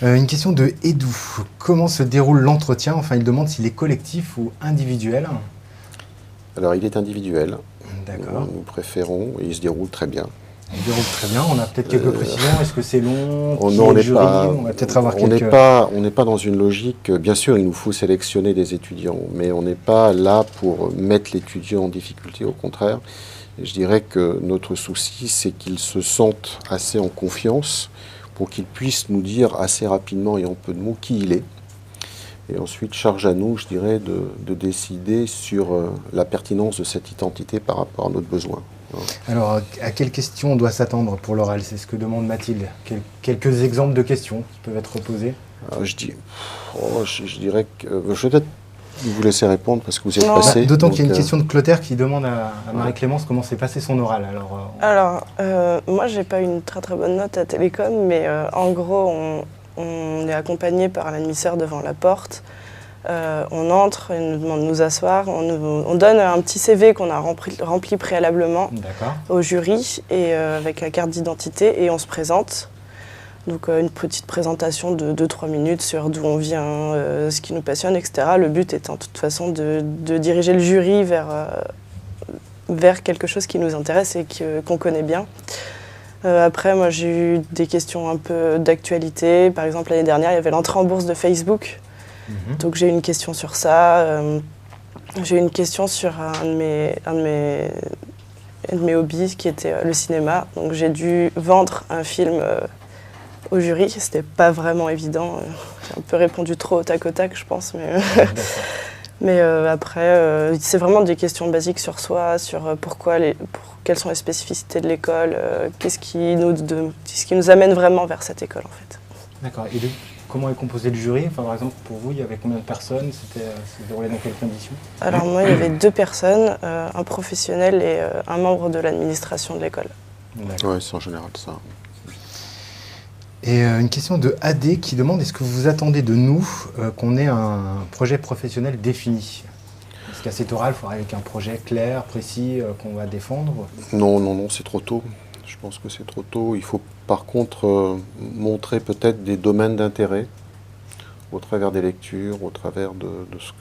Une question de Edou. Comment se déroule l'entretien? Enfin, il demande s'il est collectif ou individuel. Alors, il est individuel. D'accord. Nous préférons, et il se déroule très bien. Il déroule très bien. On a peut-être quelques précisions. Est-ce que c'est long? On Qui est le n'est jury? pas, On va peut-être avoir on n'est quelques... pas dans une logique. Bien sûr, il nous faut sélectionner des étudiants, mais on n'est pas là pour mettre l'étudiant en difficulté. Au contraire, je dirais que notre souci, c'est qu'ils se sentent assez en confiance pour qu'ils puissent nous dire assez rapidement et en peu de mots qui il est. Et ensuite, charge à nous, je dirais, de décider sur la pertinence de cette identité par rapport à notre besoin. Alors, à quelles questions on doit s'attendre pour l'oral? C'est ce que demande Mathilde. Quelques exemples de questions qui peuvent être posées. Je dirais que je vais peut-être vous laisser répondre parce que vous êtes passé. D'autant qu'il y a une question de Clotaire qui demande à Marie-Clémence comment s'est passé son oral. Alors, moi, j'ai pas une très très bonne note à Télécom, mais en gros, on est accompagné par l'admisseur devant la porte. On entre, il nous demande de nous asseoir, on donne un petit CV qu'on a rempli préalablement au jury et avec la carte d'identité et on se présente. Donc une petite présentation de 2-3 minutes sur d'où on vient, ce qui nous passionne, etc. Le but étant de toute façon de diriger le jury vers quelque chose qui nous intéresse et qu'on connaît bien. Après, moi j'ai eu des questions un peu d'actualité. Par exemple, l'année dernière, il y avait l'entrée en bourse de Facebook. Donc j'ai eu une question sur ça. J'ai eu une question sur un de mes hobbies qui était le cinéma. Donc j'ai dû vendre un film au jury. C'était pas vraiment évident. J'ai un peu répondu trop au tac au tac, je pense. Mais après, c'est vraiment des questions basiques sur soi, sur quelles sont les spécificités de l'école, qu'est-ce qui nous amène vraiment vers cette école en fait. D'accord. Et comment est composé le jury? Enfin, par exemple, pour vous, il y avait combien de personnes? C'était déroulé dans quelles conditions? Alors moi, il y avait 2 personnes, un professionnel et un membre de l'administration de l'école. Oui, c'est en général ça. Et une question de AD qui demande est-ce que vous attendez de nous qu'on ait un projet professionnel défini? Est-ce qu'à cet oral, il faudra avec un projet clair, précis, qu'on va défendre? Non, c'est trop tôt. Je pense que c'est trop tôt. Il faut par contre montrer peut-être des domaines d'intérêt au travers des lectures, au travers de ce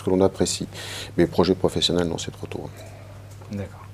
que l'on apprécie. Mais projet professionnel, non, c'est trop tôt. D'accord.